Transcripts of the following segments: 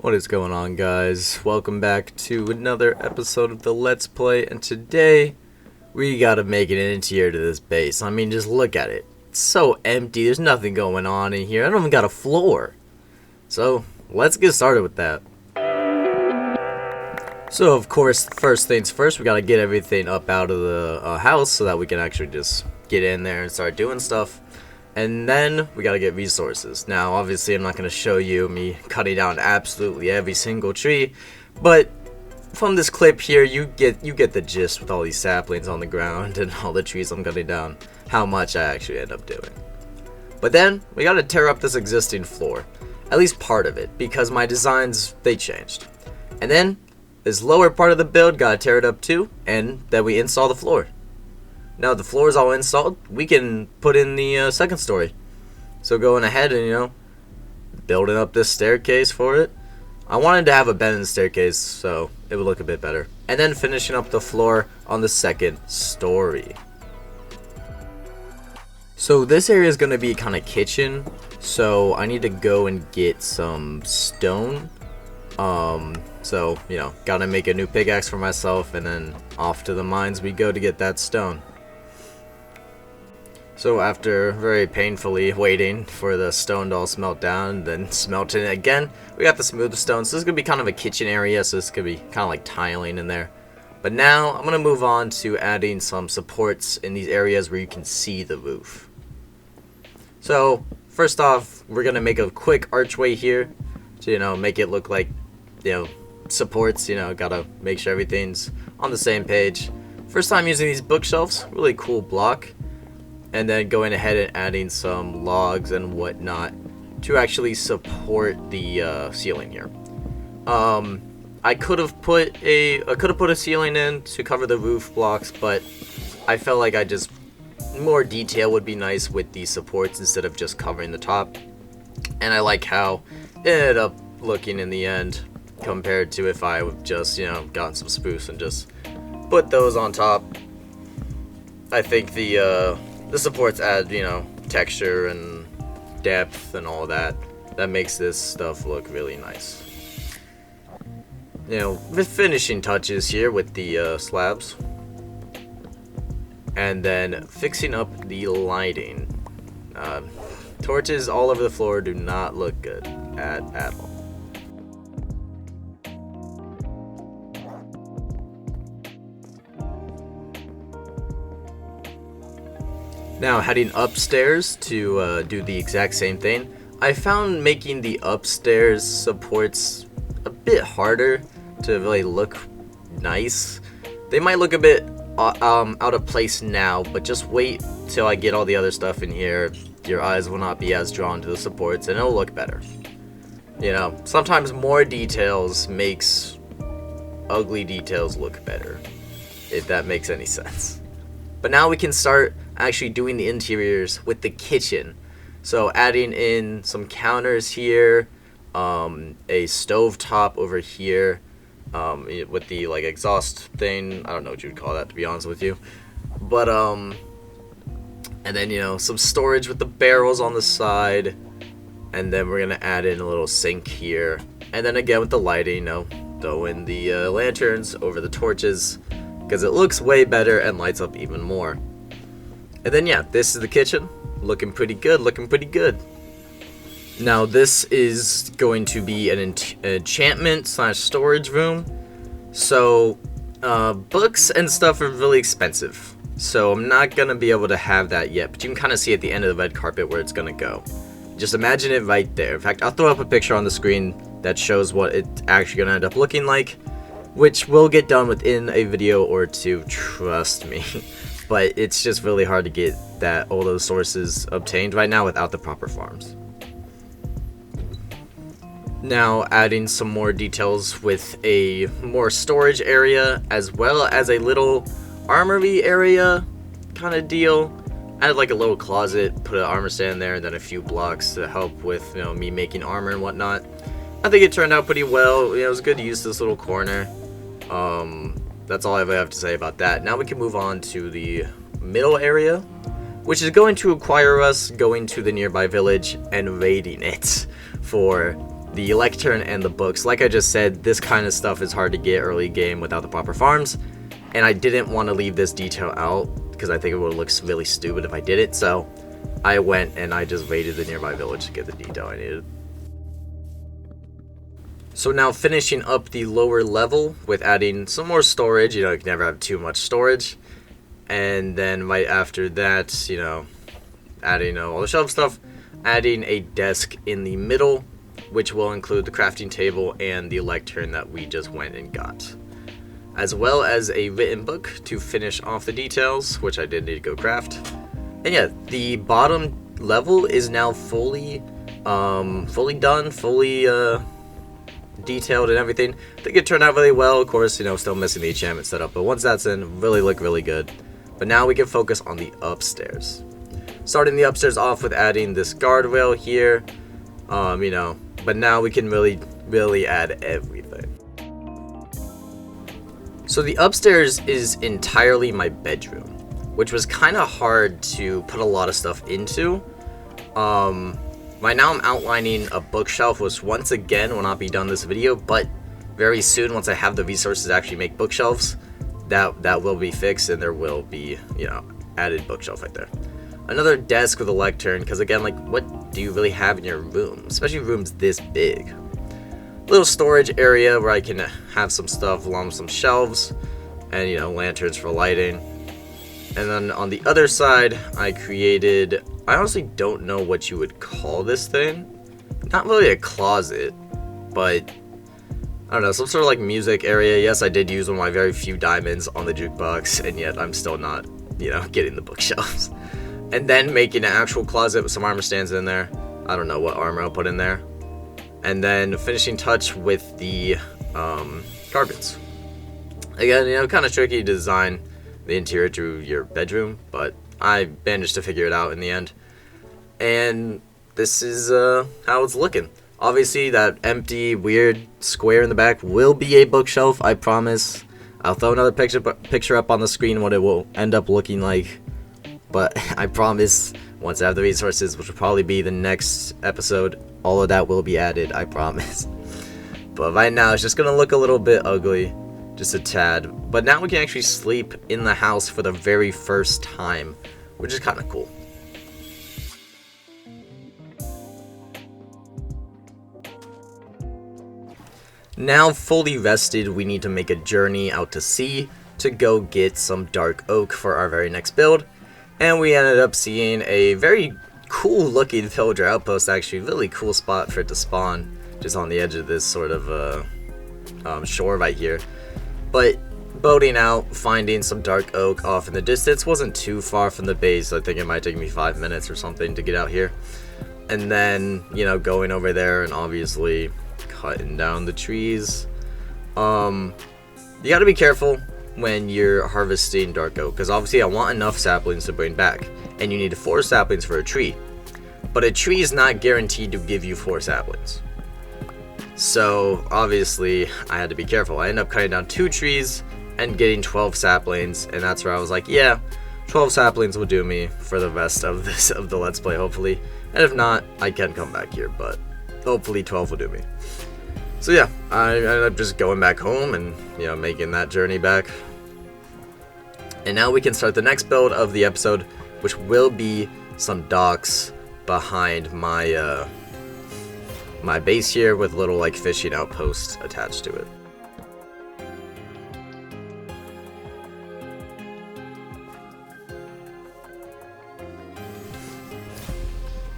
What is going on, guys? Welcome back to another episode of the Let's Play, and today we gotta make an interior to this base. I mean, just look at it. It's so empty, there's nothing going on in here. I don't even got a floor. So, let's get started with that. So, of course, first things first, we gotta get everything up out of the house so that we can actually just get in there and start doing stuff. And then we gotta get resources. Now, obviously, I'm not gonna show you me cutting down absolutely every single tree, but from this clip here, you get the gist with all these saplings on the ground and all the trees I'm cutting down, how much I actually end up doing. But then we gotta tear up this existing floor, at least part of it, because my designs they changed. And then this lower part of the build gotta tear it up too, and then we install the floor. Now the floor is all installed, we can put in the second story. So going ahead and, building up this staircase for it. I wanted to have a bend in the staircase so it would look a bit better. And then finishing up the floor on the second story. So this area is going to be kind of kitchen, so I need to go and get some stone. So, gotta make a new pickaxe for myself, and then off to the mines we go to get that stone. So after very painfully waiting for the stone to all smelt down, then smelting it again, we got the smooth stone. So this is going to be kind of a kitchen area, so this could be kind of like tiling in there. But now I'm going to move on to adding some supports in these areas where you can see the roof. So first off, we're going to make a quick archway here to, make it look like, supports, gotta make sure everything's on the same page. First time using these bookshelves, really cool block. And then going ahead and adding some logs and whatnot to actually support the ceiling here. I could have put a ceiling in to cover the roof blocks, but I felt like more detail would be nice with these supports instead of just covering the top. And I like how it ended up looking in the end compared to if I would just gotten some spruce and just put those on top. I think the supports add, texture and depth and all that. That makes this stuff look really nice. The finishing touches here with the slabs. And then fixing up the lighting. Torches all over the floor do not look good at all. Now heading upstairs to do the exact same thing. I found making the upstairs supports a bit harder to really look nice. They might look a bit out of place now, but just wait till I get all the other stuff in here. Your eyes will not be as drawn to the supports and it'll look better. Sometimes more details makes ugly details look better, if that makes any sense. But now we can start actually doing the interiors with the kitchen. So adding in some counters here, a stove top over here, with the exhaust thing. I don't know what you would call that, to be honest with you. But and then some storage with the barrels on the side, and then we're gonna add in a little sink here, and then again with the lighting, throw in the lanterns over the torches because it looks way better and lights up even more. And then this is the kitchen, looking pretty good. Now this is going to be an enchantment / storage room. So books and stuff are really expensive, so I'm not gonna be able to have that yet, but you can kind of see at the end of the red carpet where it's gonna go. Just imagine it right there. In fact, I'll throw up a picture on the screen that shows what it's actually gonna end up looking like, which will get done within a video or two, trust me. But it's just really hard to get all those sources obtained right now without the proper farms. Now adding some more details with a more storage area as well as a little armory area kind of deal. Added a little closet, put an armor stand there, and then a few blocks to help with me making armor and whatnot. I think it turned out pretty well. It was good to use this little corner. That's all I have to say about that. Now we can move on to the middle area, which is going to require us going to the nearby village and raiding it for the lectern and the books. Like I just said, this kind of stuff is hard to get early game without the proper farms, and I didn't want to leave this detail out because I think it would look really stupid if I did it, so I went and I just raided the nearby village to get the detail I needed. So now finishing up the lower level with adding some more storage. You can never have too much storage. And then right after that, adding all the shelf stuff, adding a desk in the middle, which will include the crafting table and the lectern that we just went and got. As well as a written book to finish off the details, which I did need to go craft. And yeah, the bottom level is now fully done, fully detailed and everything. I think it turned out really well. Of course, still missing the enchantment setup, but once that's in, really look really good. But now we can focus on the upstairs. Starting the upstairs off with adding this guardrail here, but now we can really add everything. So the upstairs is entirely my bedroom, which was kind of hard to put a lot of stuff into. Right now I'm outlining a bookshelf, which once again will not be done this video, but very soon, once I have the resources to actually make bookshelves, that will be fixed, and there will be, added bookshelf right there. Another desk with a lectern, because again, what do you really have in your room? Especially rooms this big. Little storage area where I can have some stuff along with some shelves, and, lanterns for lighting. And then on the other side, I honestly don't know what you would call this thing. Not really a closet, but I don't know, some sort of music area. Yes, I did use one of my very few diamonds on the jukebox, and yet I'm still not, getting the bookshelves. And then making an actual closet with some armor stands in there. I don't know what armor I'll put in there. And then finishing touch with the carpets. Again, kind of tricky to design the interior to your bedroom, but I managed to figure it out in the end. And this is how it's looking. Obviously, that empty, weird square in the back will be a bookshelf, I promise. I'll throw another picture up on the screen what it will end up looking like. But I promise, once I have the resources, which will probably be the next episode, all of that will be added, I promise. But right now, it's just going to look a little bit ugly, just a tad. But now we can actually sleep in the house for the very first time, which is kind of cool. Now fully rested, we need to make a journey out to sea to go get some dark oak for our very next build. And we ended up seeing a very cool looking villager outpost, actually really cool spot for it to spawn, just on the edge of this sort of shore right here. But boating out, finding some dark oak off in the distance, wasn't too far from the base. I think it might take me 5 minutes or something to get out here. And then, going over there and obviously cutting down the trees. You gotta be careful when you're harvesting dark oak, because obviously I want enough saplings to bring back, and you need 4 saplings for a tree. But a tree is not guaranteed to give you 4 saplings. So obviously I had to be careful. I ended up cutting down 2 trees and getting 12 saplings, and that's where I was like, yeah, 12 saplings will do me for the rest of the let's play, hopefully. And if not, I can come back here, but hopefully 12 will do me. So yeah, I ended up just going back home and making that journey back. And now we can start the next build of the episode, which will be some docks behind my my base here with little fishing outposts attached to it.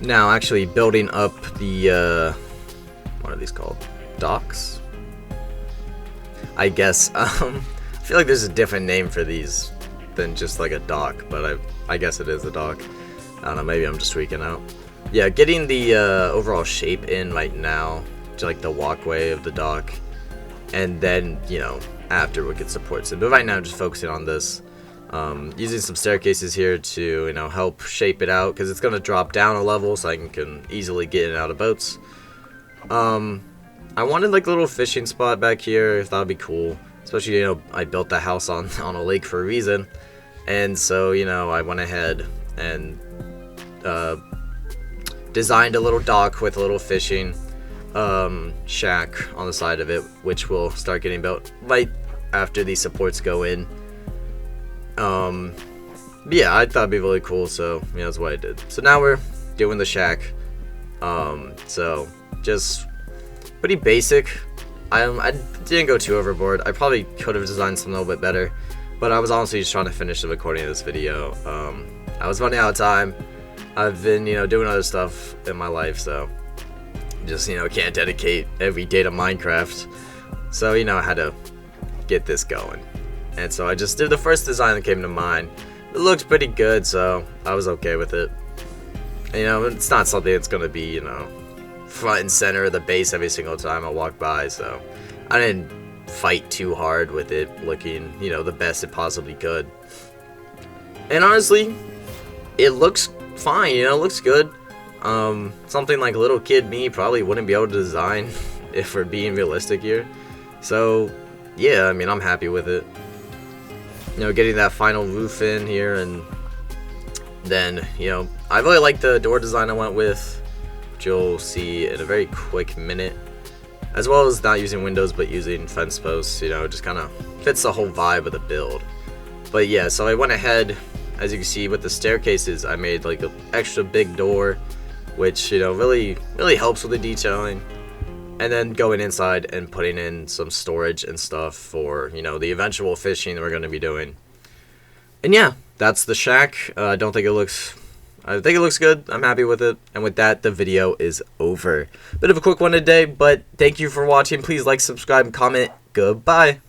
Now actually building up the what are these called? Docks? I guess. I feel like there's a different name for these than just a dock, but I guess it is a dock. I don't know, maybe I'm just tweaking out. Yeah, getting the overall shape in right now, to the walkway of the dock, and then after we get supports in. But right now, I'm just focusing on this, using some staircases here to help shape it out, because it's gonna drop down a level, so I can easily get in and out of boats. I wanted a little fishing spot back here, if that would be cool. Especially, I built the house on a lake for a reason. And so, I went ahead and designed a little dock with a little fishing. shack on the side of it, which will start getting built right after these supports go in. But yeah, I thought it'd be really cool, so yeah, that's what I did. So now we're doing the shack. So just pretty basic. I didn't go too overboard. I probably could have designed something a little bit better, but I was honestly just trying to finish the recording of this video. I was running out of time. I've been, doing other stuff in my life, so just, can't dedicate every day to Minecraft. So, I had to get this going. And so I just did the first design that came to mind. It looked pretty good, so I was okay with it. And, it's not something that's going to be, front and center of the base every single time I walk by, so I didn't fight too hard with it looking, the best it possibly could. And honestly, it looks fine, it looks good. Something like little kid me probably wouldn't be able to design if we're being realistic here. So, yeah, I'm happy with it. Getting that final roof in here, and then, I really like the door design I went with, which you'll see in a very quick minute. As well as not using windows, but using fence posts, just kind of fits the whole vibe of the build. But yeah, so I went ahead, as you can see, with the staircases, I made like an extra big door, which, really helps with the detailing. And then going inside and putting in some storage and stuff for, the eventual fishing that we're going to be doing. And yeah, that's the shack. I think it looks good. I'm happy with it. And with that, the video is over. Bit of a quick one today, but thank you for watching. Please like, subscribe, comment. Goodbye.